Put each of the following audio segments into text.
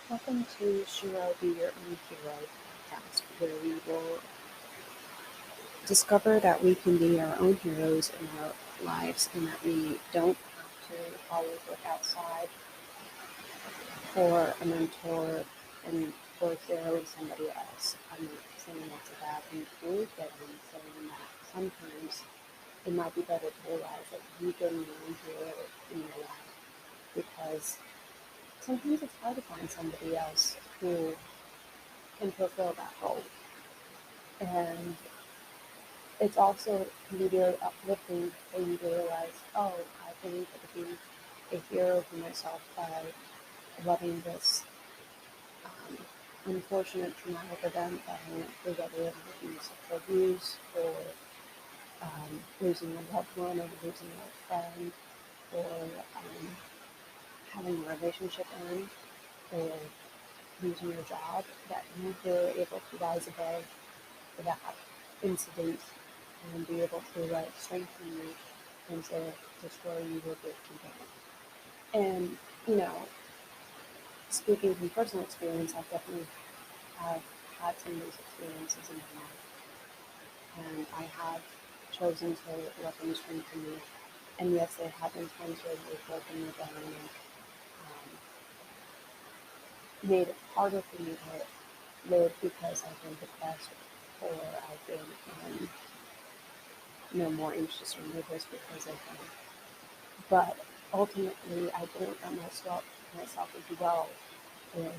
Welcome to Sherobeyour podcast, where we will discover that we can be our own heroes in our lives and that we don't have to always look outside for a mentor and for heroing somebody else. I'm not saying that's a bad thing to do, but I'm saying that sometimes it might be better to realize that you can be your own hero in your life, because sometimes it's hard to find somebody else who can fulfill that role. And it's also can be very uplifting for you to realize, oh, I've been able to be a hero for myself by loving this unfortunate traumatic event that I went through, whether it was sexual abuse or losing a loved one or losing a friend or having a relationship end or losing your job, that you were able to rise above that incident and be able to strengthen you and to destroy you with your down. And, speaking from personal experience, I've definitely have had some of those experiences in my life. And I have chosen to let them strengthen me. And yes, there have been times where they've broken me down and made it harder for me to live because I've been depressed or I've been more anxious or nervous because of them. But ultimately, I didn't let myself as well in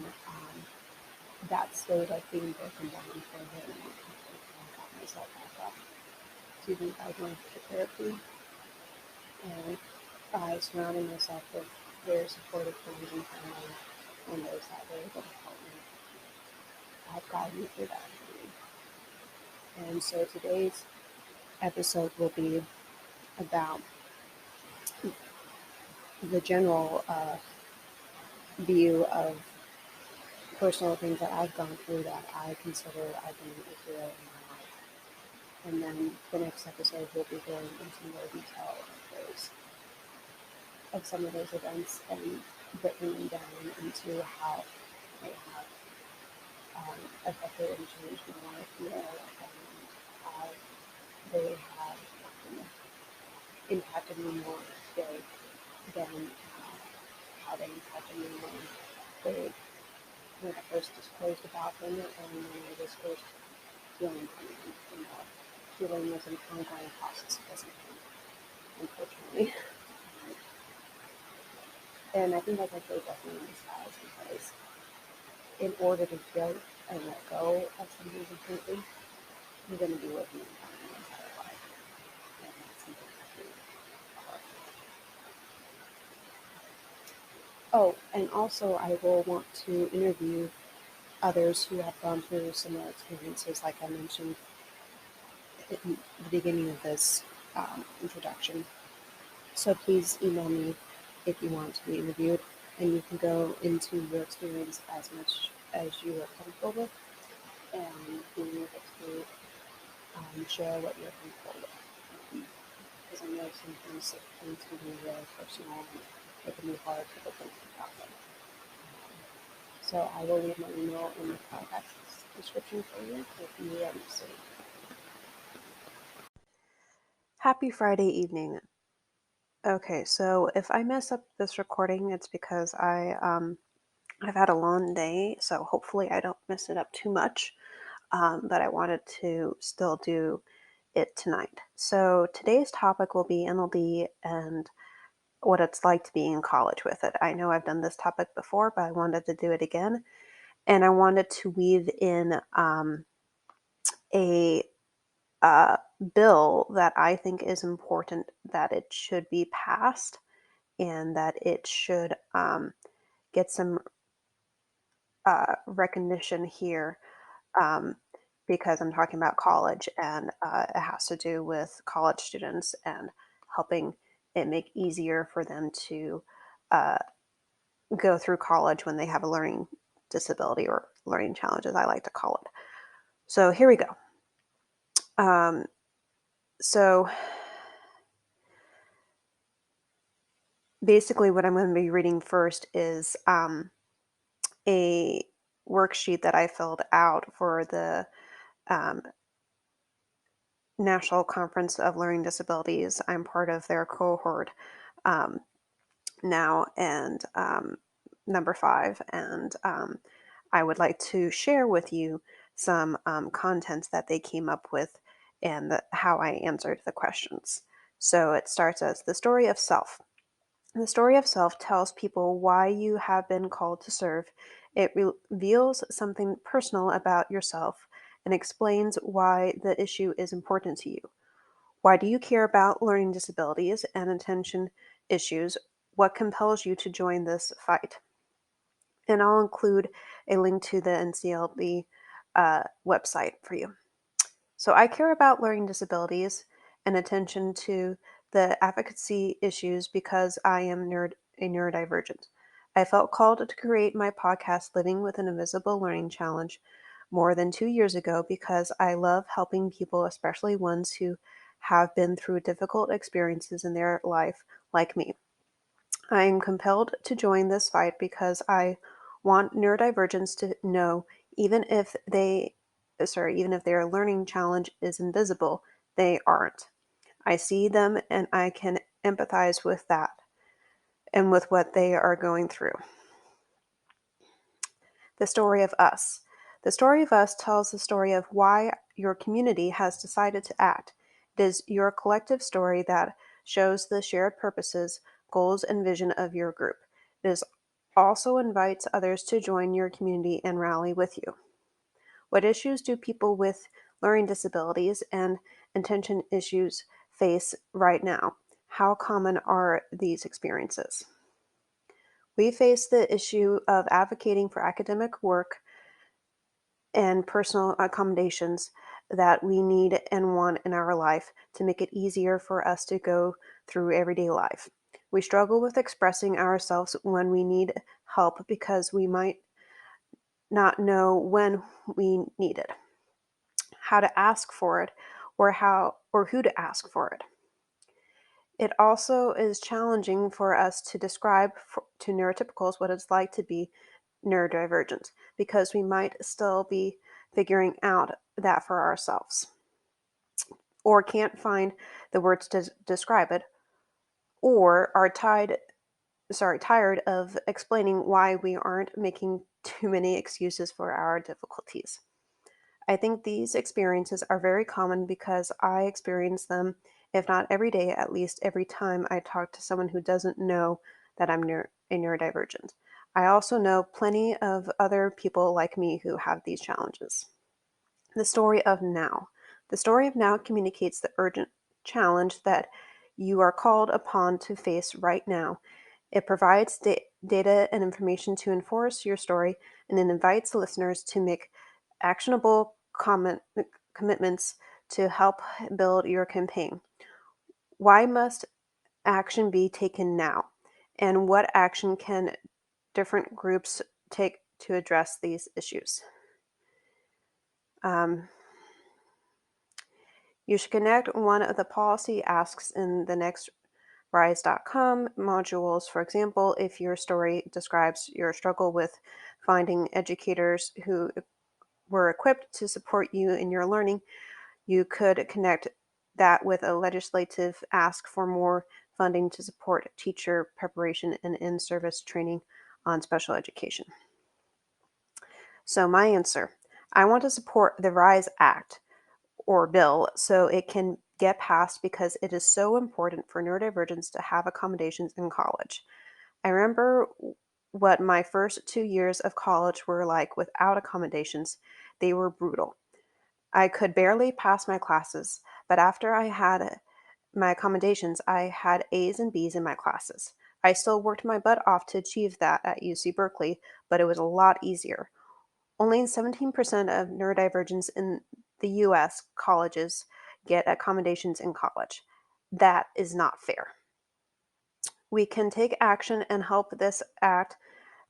that state of being broken down for a very long time. And I got myself back up by going to therapy and by surrounding myself with very supportive friends and family and those that were able to help me guide me through that journey. And so today's episode will be about the general view of personal things that I've gone through that I consider I've been a hero in my life. And then the next episode will be going into more detail of some of those events and breaking them down into how they have affected and changed my life, and how they have impacted me more today than how they impacted me when I first disclosed about them and when I was first healing from them. Healing was an ongoing process, it doesn't end, unfortunately. And I think that's actually definitely in disguise, because in order to heal and let go of something completely, you're going to be working on it your entire life. And that's something that's really hard. Oh, and also I will want to interview others who have gone through similar experiences, like I mentioned in the beginning of this introduction. So please email me if you want to be interviewed, and you can go into your experience as much as you are comfortable with, and being able to share what you're comfortable with. Because I know sometimes things can be really personal and it can be hard to put things about them. So I will leave my email in the podcast description for you if you are interested. Happy Friday evening. Okay, so if I mess up this recording, it's because I've had a long day, so hopefully I don't mess it up too much. But I wanted to still do it tonight. So today's topic will be NLD and what it's like to be in college with it. I know I've done this topic before, but I wanted to do it again. And I wanted to weave in a bill that I think is important, that it should be passed and that it should get some recognition here, because I'm talking about college, and it has to do with college students and helping it make easier for them to go through college when they have a learning disability or learning challenge, as I like to call it. So here we go. So basically what I'm going to be reading first is a worksheet that I filled out for the National Conference of Learning Disabilities. I'm part of their cohort um, now, and number 5, and I would like to share with you some content that they came up with and how I answered the questions. So it starts as the story of self. The story of self tells people why you have been called to serve. It reveals something personal about yourself and explains why the issue is important to you. Why do you care about learning disabilities and attention issues? What compels you to join this fight? And I'll include a link to the NCLD website for you. So I care about learning disabilities and attention to the advocacy issues because I am a neurodivergent. I felt called to create my podcast, Living with an Invisible Learning Challenge, more than 2 years ago because I love helping people, especially ones who have been through difficult experiences in their life, like me. I am compelled to join this fight because I want neurodivergents to know even if even if their learning challenge is invisible, they aren't. I see them and I can empathize with that and with what they are going through. The story of us. The story of us tells the story of why your community has decided to act. It is your collective story that shows the shared purposes, goals, and vision of your group. It also invites others to join your community and rally with you. What issues do people with learning disabilities and attention issues face right now? How common are these experiences? We face the issue of advocating for academic work and personal accommodations that we need and want in our life to make it easier for us to go through everyday life. We struggle with expressing ourselves when we need help because we might not know when we need it, how to ask for it, or who to ask for it. It also is challenging for us to describe to neurotypicals what it's like to be neurodivergent because we might still be figuring out that for ourselves or can't find the words to describe it or are tired of explaining why we aren't making too many excuses for our difficulties. I think these experiences are very common because I experience them, if not every day, at least every time I talk to someone who doesn't know that I'm a neurodivergent. I also know plenty of other people like me who have these challenges. The story of now. The story of now communicates the urgent challenge that you are called upon to face right now. It provides data and information to enforce your story, and it invites listeners to make actionable commitments to help build your campaign. Why must action be taken now? And what action can different groups take to address these issues? You should connect one of the policy asks in the next rise.com modules. For example, if your story describes your struggle with finding educators who were equipped to support you in your learning, you could connect that with a legislative ask for more funding to support teacher preparation and in-service training on special education. So my answer, I want to support the RISE Act or bill so it can get passed because it is so important for neurodivergents to have accommodations in college. I remember what my first 2 years of college were like without accommodations. They were brutal. I could barely pass my classes, but after I had my accommodations, I had A's and B's in my classes. I still worked my butt off to achieve that at UC Berkeley, but it was a lot easier. Only 17% of neurodivergents in the US colleges get accommodations in college. That is not fair. We can take action and help this act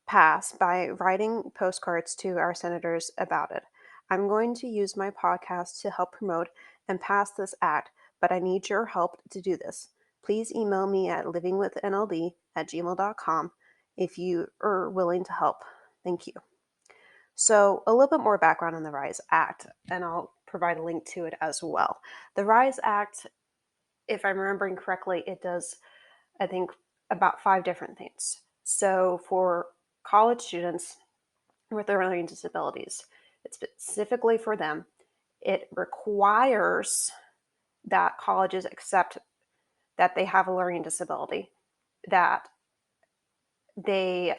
pass by writing postcards to our senators about it. I'm going to use my podcast to help promote and pass this act, but I need your help to do this. Please email me at livingwithnld@gmail.com if you are willing to help. Thank you. So, a little bit more background on the RISE Act, and I'll provide a link to it as well. The RISE Act, if I'm remembering correctly, it does, I think, about 5 different things. So, for college students with learning disabilities, it's specifically for them. It requires that colleges accept that they have a learning disability, that they,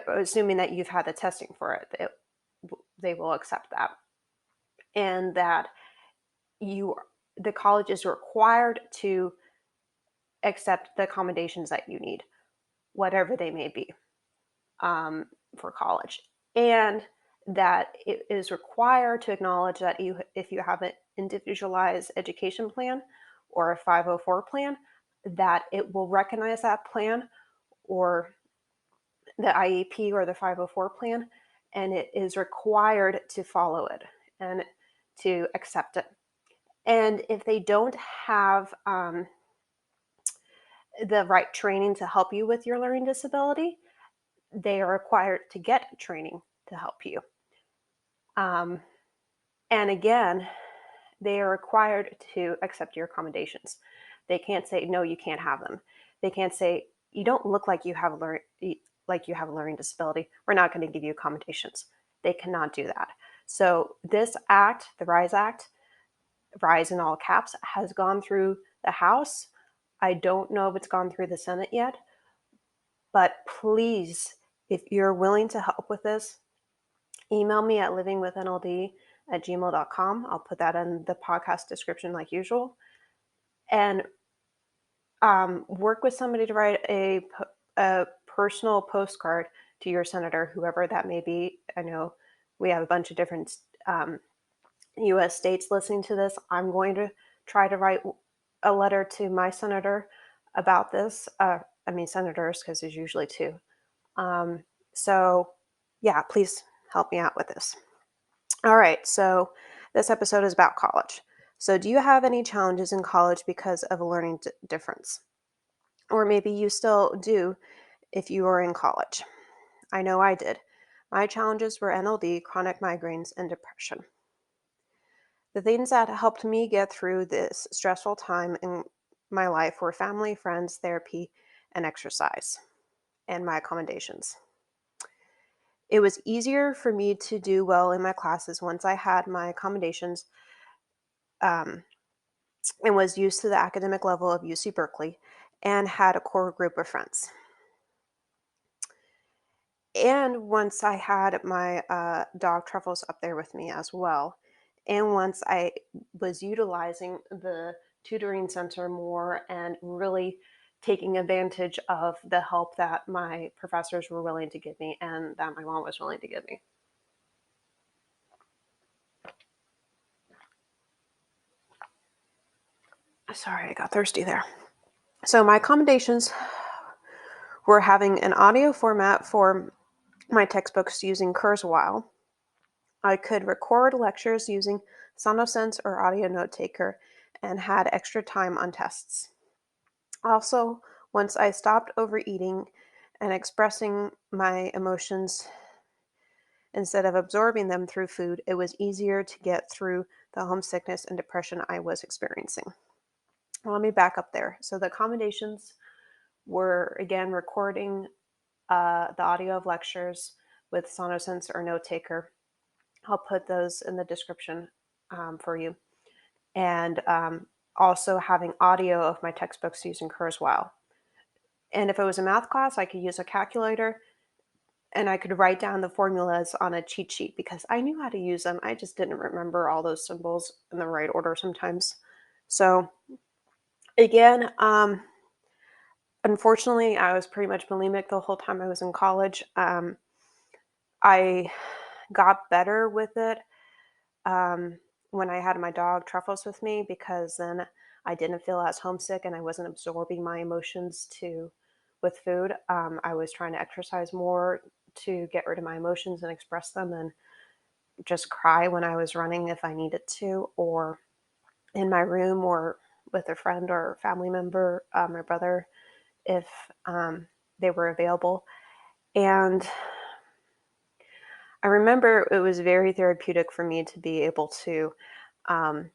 assuming that you've had the testing for it, they will accept that, and that the college is required to accept the accommodations that you need, whatever they may be, for college, and that it is required to acknowledge that if you have an individualized education plan or a 504 plan, that it will recognize that plan or the IEP or the 504 plan, and it is required to follow it and to accept it. And if they don't have the right training to help you with your learning disability, they are required to get training to help you. And again, they are required to accept your accommodations. They can't say, no, you can't have them. They can't say, you don't look like you have a learning disability. We're not going to give you accommodations. They cannot do that. So this act, the RISE Act, RISE in all caps, has gone through the House. I don't know if it's gone through the Senate yet, but please, if you're willing to help with this, email me at livingwithnld@gmail.com. I'll put that in the podcast description like usual. And work with somebody to write a personal postcard to your senator, whoever that may be. I know we have a bunch of different U.S. states listening to this. I'm going to try to write a letter to my senator about this. Senators, because there's usually 2. So, yeah, please help me out with this. All right, so this episode is about college. So, do you have any challenges in college because of a learning difference? Or maybe you still do if you are in college. I know I did. My challenges were NLD, chronic migraines, and depression. The things that helped me get through this stressful time in my life were family, friends, therapy, and exercise, and my accommodations. It was easier for me to do well in my classes once I had my accommodations and was used to the academic level of UC Berkeley and had a core group of friends. And once I had my dog Truffles up there with me as well, and once I was utilizing the tutoring center more and really taking advantage of the help that my professors were willing to give me and that my mom was willing to give me. Sorry, I got thirsty there. So my accommodations were having an audio format for my textbooks using Kurzweil. I could record lectures using Sonosense or Audio Note Taker and had extra time on tests. Also, once I stopped overeating and expressing my emotions instead of absorbing them through food, it was easier to get through the homesickness and depression I was experiencing. Well, let me back up there. So the accommodations were, again, recording the audio of lectures with Sonosense or Note Taker. I'll put those in the description for you. And also having audio of my textbooks using Kurzweil. And if it was a math class, I could use a calculator and I could write down the formulas on a cheat sheet because I knew how to use them. I just didn't remember all those symbols in the right order sometimes. So again, unfortunately, I was pretty much bulimic the whole time I was in college. I got better with it when I had my dog Truffles with me, because then I didn't feel as homesick and I wasn't absorbing my emotions with food. I was trying to exercise more to get rid of my emotions and express them, and just cry when I was running if I needed to, or in my room, or with a friend or family member, my brother, if they were available. And I remember it was very therapeutic for me to be able to um,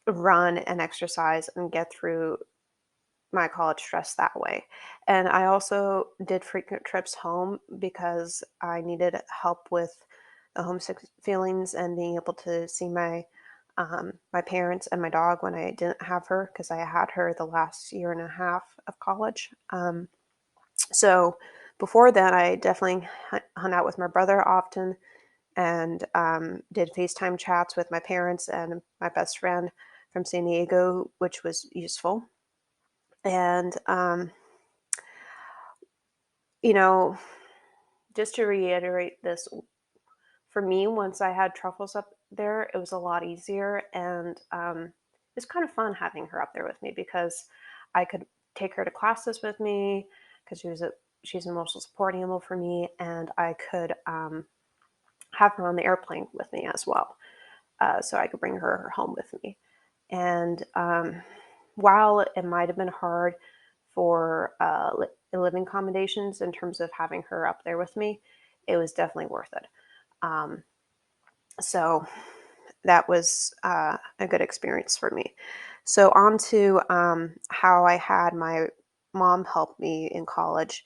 run and exercise and get through my college stress that way. And I also did frequent trips home because I needed help with the homesick feelings and being able to see my parents and my dog when I didn't have her, because I had her the last year and a half of college. So before that, I definitely hung out with my brother often and did FaceTime chats with my parents and my best friend from San Diego, which was useful. And, you know, just to reiterate this, for me, once I had truffles up there, it was a lot easier. And it's kind of fun having her up there with me because I could take her to classes with me because she's an emotional support animal for me. And I could have her on the airplane with me as well. So I could bring her home with me. And while it might have been hard for living accommodations in terms of having her up there with me, it was definitely worth it. Um, so that was a good experience for me. So on to how I had my mom help me in college.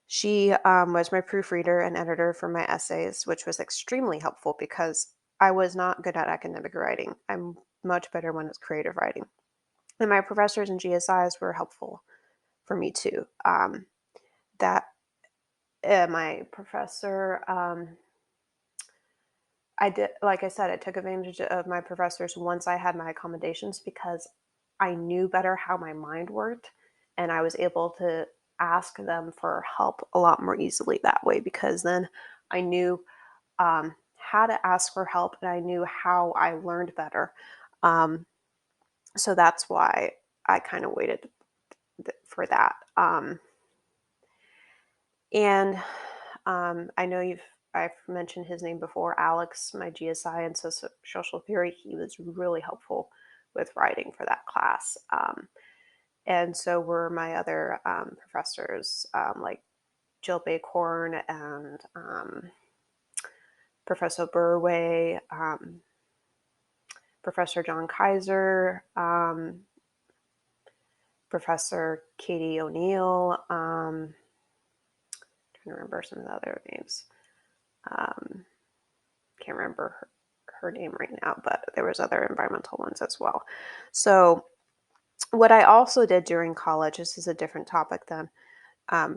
She was my proofreader and editor for my essays, which was extremely helpful because I was not good at academic writing. I'm much better when it's creative writing. And my professors and GSIs were helpful for me too. That My professor, I did, like I said, I took advantage of my professors once I had my accommodations because I knew better how my mind worked, and I was able to ask them for help a lot more easily that way because then I knew how to ask for help and I knew how I learned better. Um, so that's why I kind of waited for that. And I know I've mentioned his name before, Alex, my GSI and social theory. He was really helpful with writing for that class. And so were my other professors, like Jill Bacorn and Professor Burway, Professor John Kaiser, Professor Katie O'Neill. Trying to remember some of the other names. Can't remember her name right now, but there was other environmental ones as well. So what I also did during college, this is a different topic than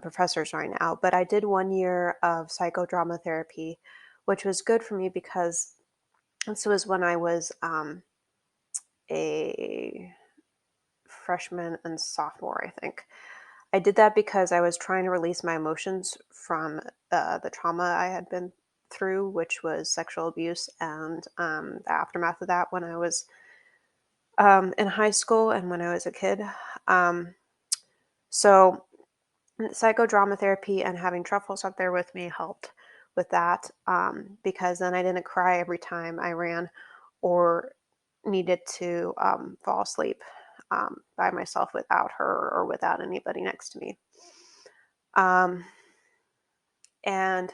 professors right now, but I did 1 year of psychodrama therapy, which was good for me because this was when I was a freshman and sophomore, I think. I did that because I was trying to release my emotions from the trauma I had been through, which was sexual abuse and the aftermath of that when I was in high school and when I was a kid. Um, so, psychodrama therapy and having truffles up there with me helped with that because then I didn't cry every time I ran or needed to fall asleep by myself without her or without anybody next to me. Um, and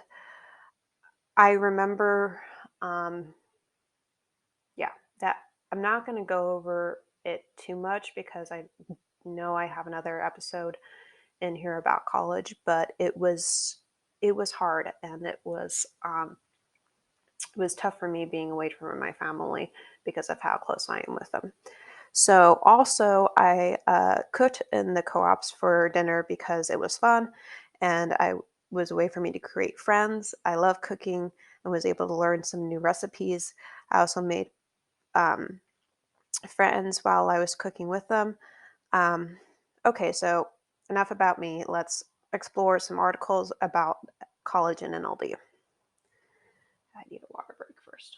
I remember, um, yeah, that I'm not going to go over it too much because I know I have another episode in here about college, but it was hard and it was tough for me being away from my family because of how close I am with them. So also I cooked in the co-ops for dinner because it was fun and I was a way for me to create friends. I love cooking and was able to learn some new recipes. I also made um, friends while I was cooking with them. Um, okay, so enough about me. Let's explore some articles about college and NLD. I need a water break first.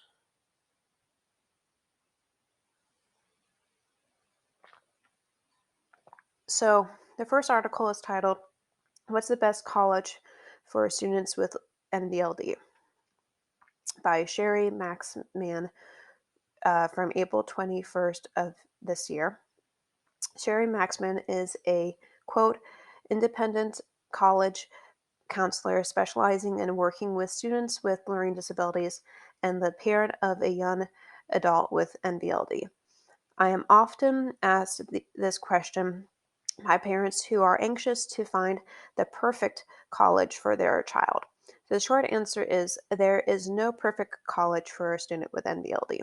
So the first article is titled, "What's the Best College for Students with NBLD?" by Sherry Maxman from April 21st of this year. Sherry Maxman is a, quote, independent college counselor specializing in working with students with learning disabilities, and the parent of a young adult with NBLD. I am often asked this question by parents who are anxious to find the perfect college for their child. The short answer is there is no perfect college for a student with NBLD.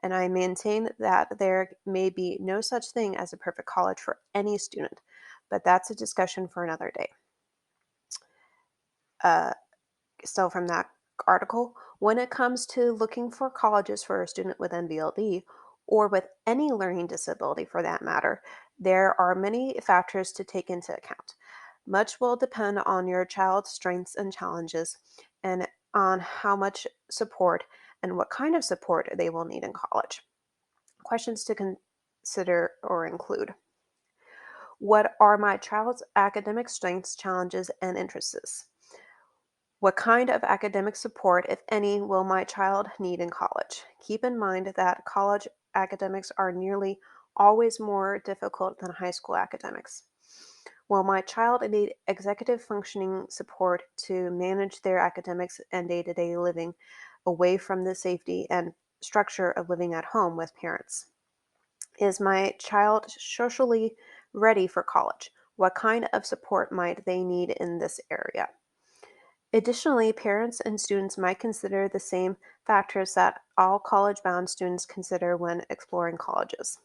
And I maintain that there may be no such thing as a perfect college for any student, but that's a discussion for another day. Still from that article, when it comes to looking for colleges for a student with NBLD, or with any learning disability for that matter, there are many factors to take into account. Much will depend on your child's strengths and challenges, and on how much support and what kind of support they will need in college. Questions to consider or include: what are my child's academic strengths, challenges, and interests? What kind of academic support, if any, will my child need in college? Keep in mind that college academics are nearly always more difficult than high school academics. Will my child need executive functioning support to manage their academics and day to day living away from the safety and structure of living at home with parents? Is my child socially ready for college? What kind of support might they need in this area? Additionally, parents and students might consider the same factors that all college-bound students consider when exploring colleges: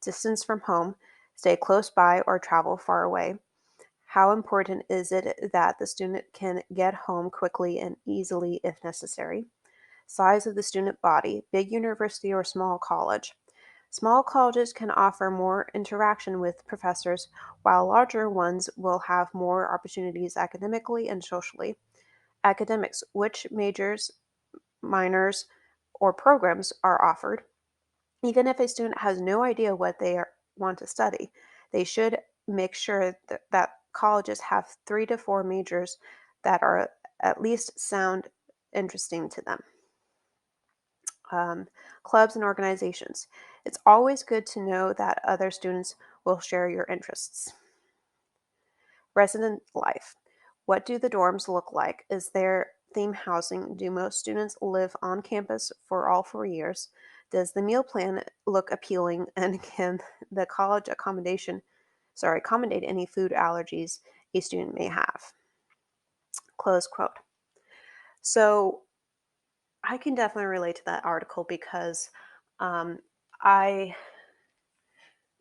distance from home, stay close by or travel far away. How important is it that the student can get home quickly and easily if necessary? Size of the student body, big university or small college. Small colleges can offer more interaction with professors, while larger ones will have more opportunities academically and socially. Academics: which majors, minors, or programs are offered? Even if a student has no idea what want to study, they should make sure that colleges have 3 to 4 majors that are at least sound interesting to them. Um, Clubs and organizations. It's always good to know that other students will share your interests. Resident life. What do the dorms look like? Is there theme housing? Do most students live on campus for all 4 years? Does the meal plan look appealing? And can the college accommodate any food allergies a student may have? Close quote. So I can definitely relate to that article because um, I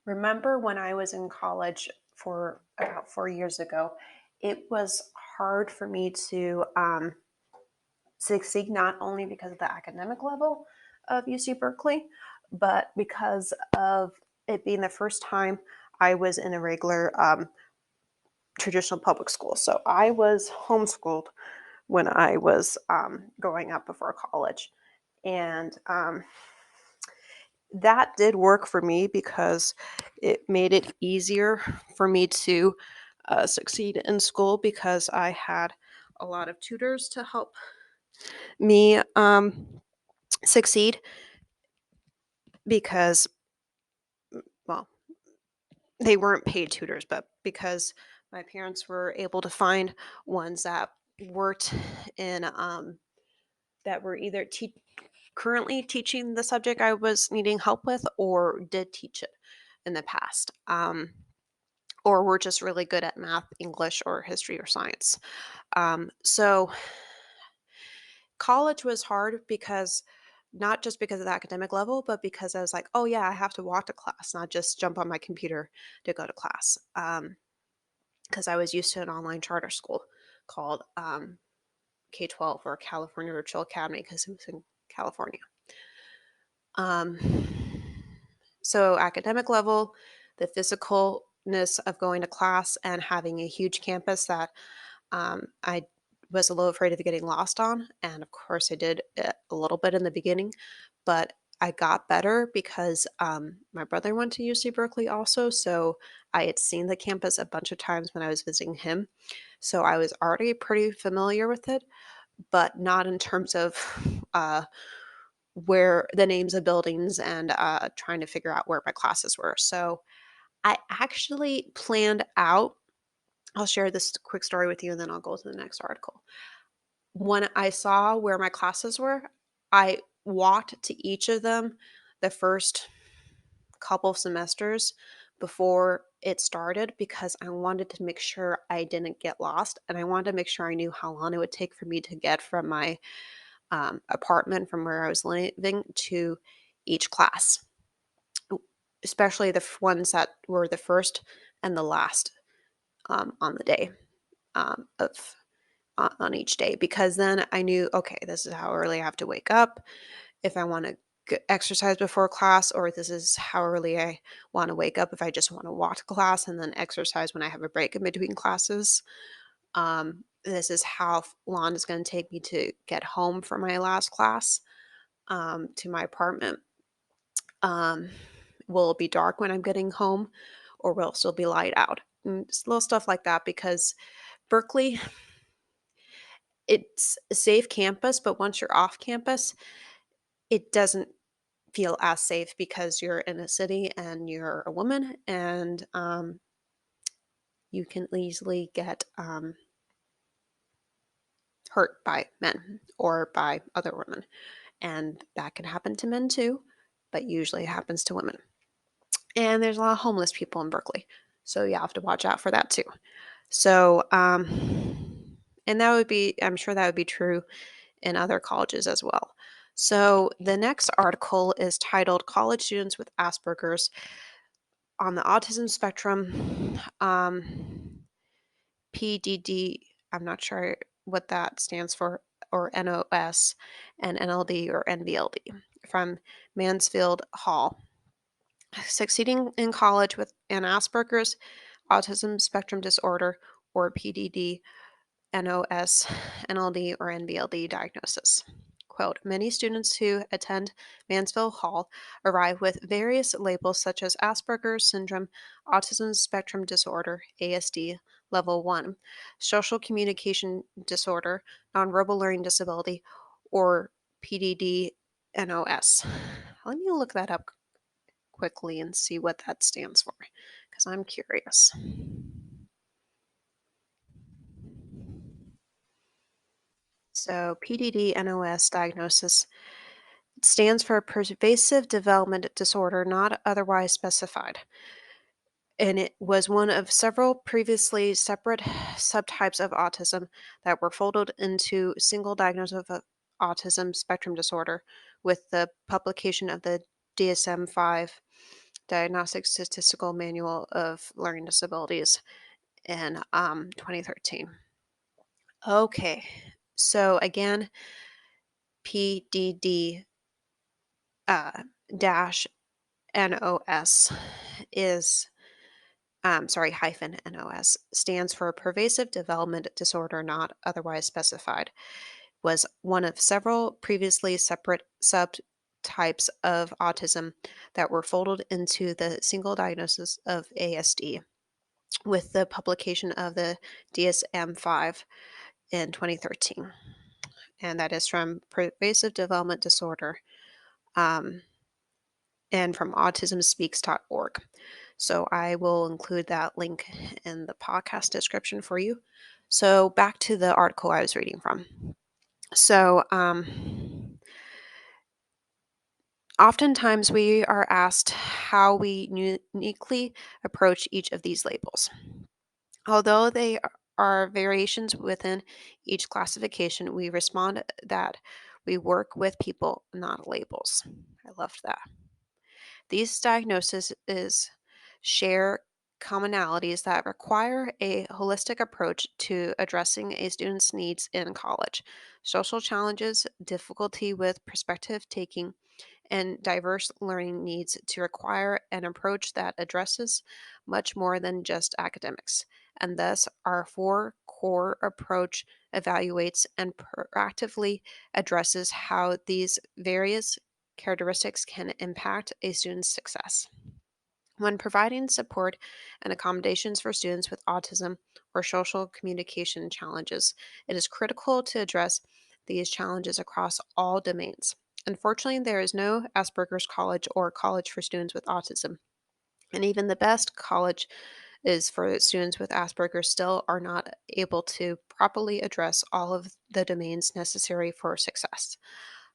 remember when I was in college for about 4 years ago, it was hard for me to succeed, not only because of the academic level of UC Berkeley, but because of it being the first time I was in a regular traditional public school. So I was homeschooled when I was growing up before college. And that did work for me because it made it easier for me to succeed in school because I had a lot of tutors to help me succeed because, well, they weren't paid tutors, but because my parents were able to find ones that worked in, that were either currently teaching the subject I was needing help with or did teach it in the past. Or were just really good at math, English, or history or science. So college was hard because not just because of the academic level, but because I was like, oh yeah, I have to walk to class, not just jump on my computer to go to class. Because I was used to an online charter school called K-12 or California Virtual Academy because it was in California. Um, so academic level, the physicalness of going to class and having a huge campus that I was a little afraid of getting lost on. And of course, I did a little bit in the beginning, but I got better because my brother went to UC Berkeley also. So I had seen the campus a bunch of times when I was visiting him. So I was already pretty familiar with it, but not in terms of where the names of buildings and trying to figure out where my classes were. So I actually planned out I'll share this quick story with you and then I'll go to the next article. When I saw where my classes were, I walked to each of them the first couple of semesters before it started because I wanted to make sure I didn't get lost and I wanted to make sure I knew how long it would take for me to get from my apartment from where I was living to each class, especially the ones that were the first and the last on the day of on each day, because then I knew, okay, this is how early I have to wake up if I want to exercise before class, or this is how early I want to wake up if I just want to walk to class and then exercise when I have a break in between classes. This is how long it's going to take me to get home from my last class to my apartment. Um, will it be dark when I'm getting home, or will it still be light out? Just little stuff like that, because Berkeley, it's a safe campus, but once you're off campus, it doesn't feel as safe because you're in a city and you're a woman, and you can easily get hurt by men or by other women. And that can happen to men too, but usually it happens to women. And there's a lot of homeless people in Berkeley. So you have to watch out for that too. So, and that would be, I'm sure that would be true in other colleges as well. So the next article is titled College Students with Asperger's on the Autism Spectrum, PDD, I'm not sure what that stands for, or NOS, and NLD or NVLD, from Mansfield Hall. Succeeding in college with an Asperger's autism spectrum disorder, or PDD, NOS, NLD, or NVLD diagnosis. Quote, many students who attend Mansfield Hall arrive with various labels such as Asperger's syndrome, autism spectrum disorder, ASD, level 1, social communication disorder, nonverbal learning disability, or PDD NOS. Let me look that up quickly and see what that stands for, because I'm curious. So, PDD NOS diagnosis stands for pervasive development disorder not otherwise specified. And it was one of several previously separate subtypes of autism that were folded into single diagnosis of autism spectrum disorder with the publication of the DSM 5 Diagnostic Statistical Manual of Learning Disabilities in 2013. Okay, so again, PDD dash NOS is, hyphen NOS stands for pervasive development disorder not otherwise specified, was one of several previously separate subtypes of autism that were folded into the single diagnosis of ASD with the publication of the DSM 5 in 2013. And that is from pervasive development disorder. And from autismspeaks.org. So I will include that link in the podcast description for you. So back to the article I was reading from. So, oftentimes we are asked how we uniquely approach each of these labels. Although they are variations within each classification, we respond that we work with people, not labels. I loved that. These diagnoses share commonalities that require a holistic approach to addressing a student's needs in college. Social challenges, difficulty with perspective taking, and diverse learning needs to require an approach that addresses much more than just academics. And thus, our four core approach evaluates and proactively addresses how these various characteristics can impact a student's success. When providing support and accommodations for students with autism or social communication challenges, it is critical to address these challenges across all domains. Unfortunately, there is no Asperger's College or college for students with autism, and even the best college is for students with Asperger's still are not able to properly address all of the domains necessary for success.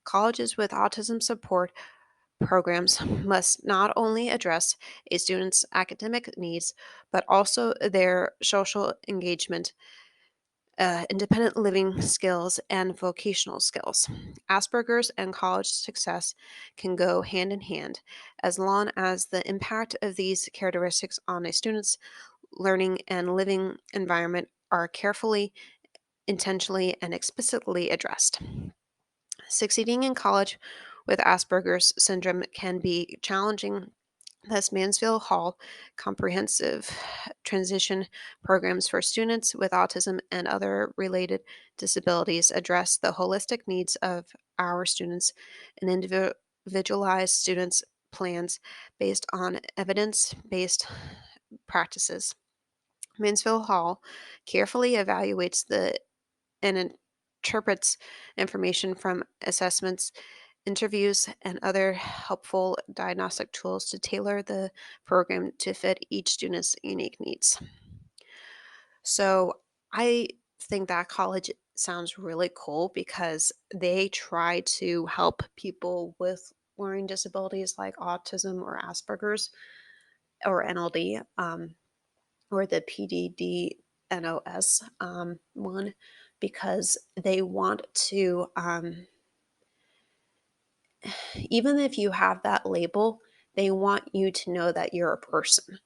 Colleges with autism support programs must not only address a student's academic needs, but also their social engagement, independent living skills, and vocational skills. Asperger's and college success can go hand in hand as long as the impact of these characteristics on a student's learning and living environment are carefully, intentionally, and explicitly addressed. Succeeding in college with Asperger's syndrome can be challenging. Thus, Mansfield Hall comprehensive transition programs for students with autism and other related disabilities address the holistic needs of our students and individualize students' plans based on evidence based practices. Mansfield Hall carefully evaluates and interprets information from assessments, interviews, and other helpful diagnostic tools to tailor the program to fit each student's unique needs. So I think that college sounds really cool because they try to help people with learning disabilities like autism or Asperger's or NLD, or the PDD-NOS one, because they want to, even if you have that label, they want you to know that you're a person.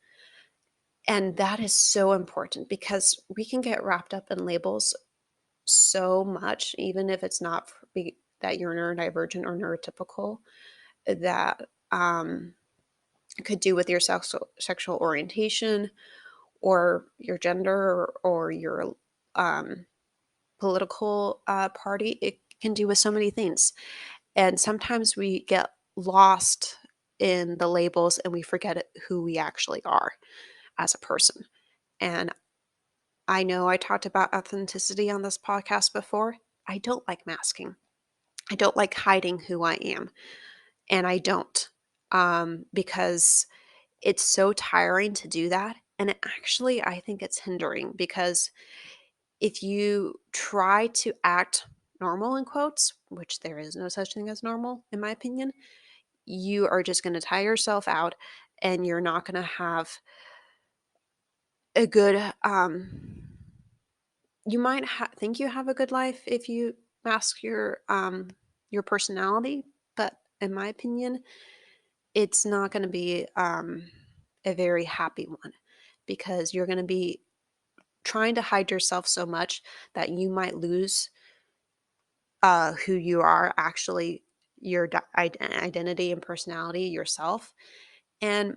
And that is so important because we can get wrapped up in labels so much, even if it's not that you're neurodivergent or neurotypical, that could do with your sexual orientation or your gender or your um, political party. It can do with so many things. And sometimes we get lost in the labels and we forget who we actually are as a person. And I know I talked about authenticity on this podcast before. I don't like masking. I don't like hiding who I am. And I don't, because it's so tiring to do that. And actually, I think it's hindering because if you try to act normal in quotes, which there is no such thing as normal, in my opinion, you are just going to tire yourself out and you're not going to have a good, you might think you have a good life if you mask your personality, but in my opinion, it's not going to be a very happy one because you're going to be trying to hide yourself so much that you might lose who you are actually, your identity and personality yourself. And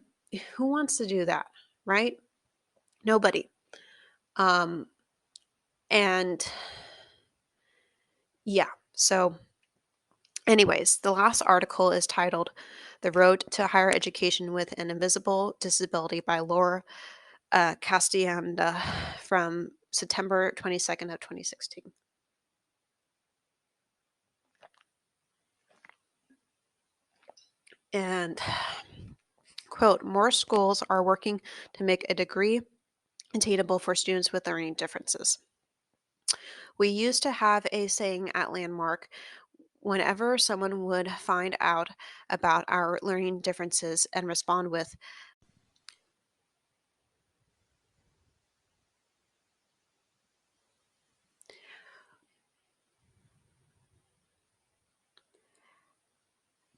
who wants to do that, right? Nobody. Um, and yeah, so, anyways, the last article is titled The Road to Higher Education with an Invisible Disability by Laura Castianda from September 22nd of 2016. And quote, more schools are working to make a degree attainable for students with learning differences. We used to have a saying at Landmark whenever someone would find out about our learning differences and respond with,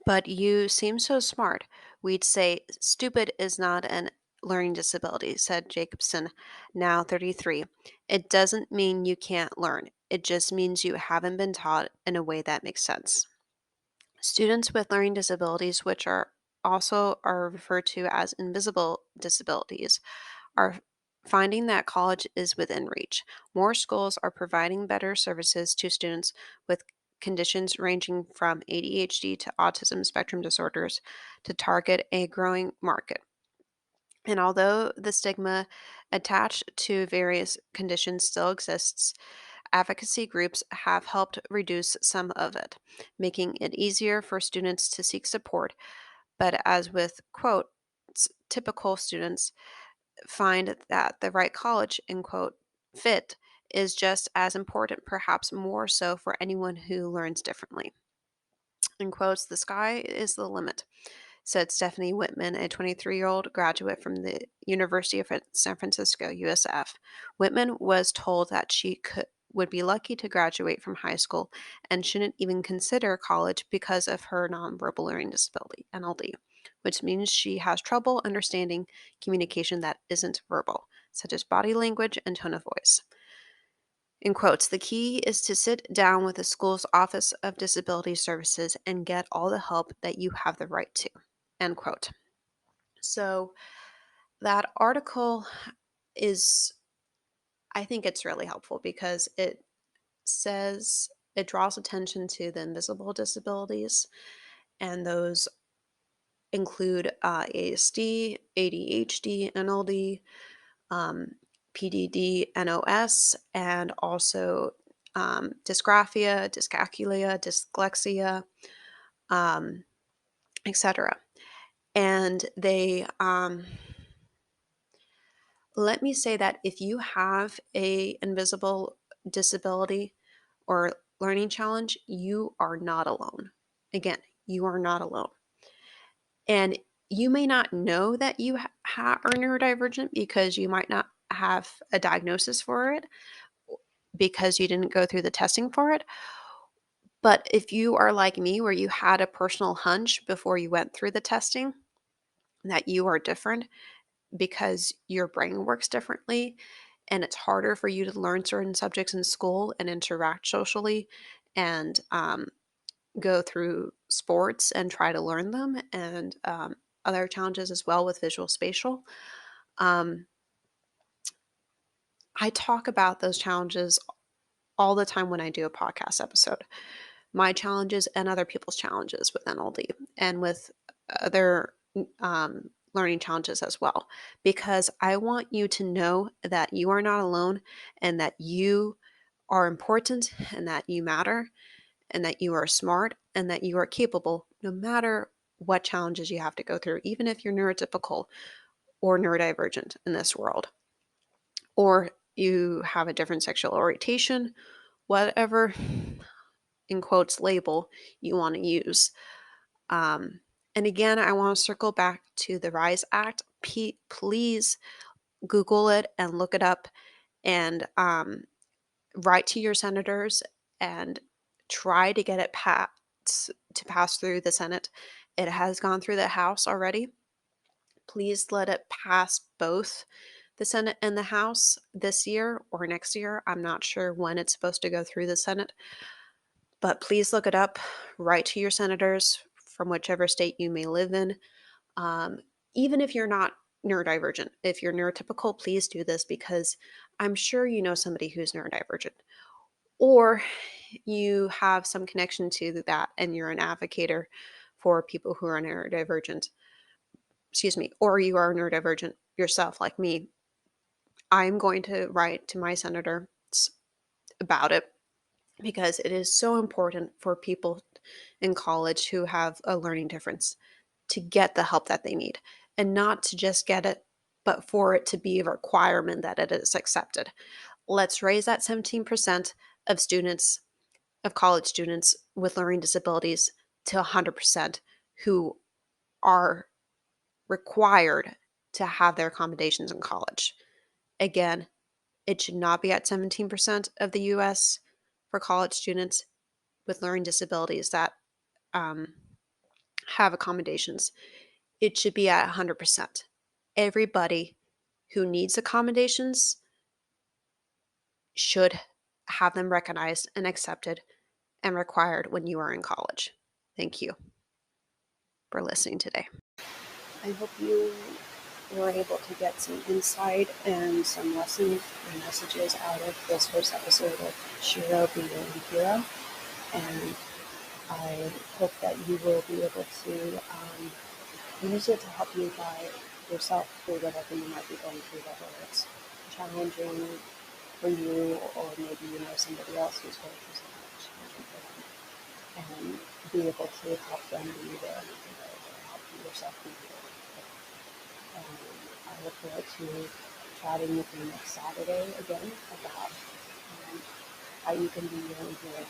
but you seem so smart, we'd say, stupid is not an learning disability, said Jacobson, now 33. It doesn't mean you can't learn. It just means you haven't been taught in a way that makes sense. Students with learning disabilities, which are referred to as invisible disabilities, are finding that college is within reach. More schools are providing better services to students with conditions ranging from ADHD to autism spectrum disorders to target a growing market. And although the stigma attached to various conditions still exists, advocacy groups have helped reduce some of it, making it easier for students to seek support. But as with, quote, typical students, find that the right college, in quote, fit is just as important, perhaps more so, for anyone who learns differently. In quotes, the sky is the limit, said Stephanie Whitman, a 23-year-old graduate from the University of San Francisco, USF. Whitman was told that would be lucky to graduate from high school and shouldn't even consider college because of her nonverbal learning disability, NLD, which means she has trouble understanding communication that isn't verbal, such as body language and tone of voice. In quotes, the key is to sit down with the school's Office of Disability Services and get all the help that you have the right to. End quote. So that article is, I think it's really helpful because it draws attention to the invisible disabilities, and those include ASD, ADHD, NLD, um, PDD, NOS, and also dysgraphia, dyscalculia, dyslexia, um, etc. And they let me say that if you have a invisible disability or learning challenge, you are not alone. Again, you are not alone. And you may not know that you are neurodivergent because you might not have a diagnosis for it because you didn't go through the testing for it. But if you are like me, where you had a personal hunch before you went through the testing that you are different because your brain works differently and it's harder for you to learn certain subjects in school and interact socially and go through sports and try to learn them, and other challenges as well with visual spatial. Um, I talk about those challenges all the time when I do a podcast episode. My challenges and other people's challenges with NLD and with other learning challenges as well, because I want you to know that you are not alone and that you are important and that you matter and that you are smart and that you are capable no matter what challenges you have to go through, even if you're neurotypical or neurodivergent in this world, or you have a different sexual orientation, whatever, in quotes, label you want to use. Um, and again, I want to circle back to the RISE Act. Please Google it and look it up and write to your senators and try to get it to pass through the Senate. It has gone through the House already. Please let it pass both the Senate and the House this year or next year. I'm not sure when it's supposed to go through the Senate, but please look it up. Write to your senators from whichever state you may live in. Um, Even if you're not neurodivergent, if you're neurotypical, please do this because I'm sure you know somebody who's neurodivergent, or you have some connection to that and you're an advocate for people who are neurodivergent. Excuse me, or you are neurodivergent yourself, like me. I'm going to write to my senator about it because it is so important for people in college who have a learning difference to get the help that they need, and not to just get it, but for it to be a requirement that it is accepted. Let's raise that 17% of students, of college students with learning disabilities, to 100% who are required to have their accommodations in college. Again, it should not be at 17% of the US for college students with learning disabilities that um, have accommodations. It should be at 100%. Everybody who needs accommodations should have them recognized and accepted and required when you are in college. Thank you for listening today. I hope you were able to get some insight and some lessons and messages out of this first episode of Shero, Be Your Own Hero. And I hope that you will be able to use it to help you guide yourself through whatever you might be going through, whether it's challenging for you or maybe you know somebody else who's going through something that's challenging for them, and be able to help them be there and help yourself be there. And I look forward to chatting with you next Saturday again about how you can be your own hero.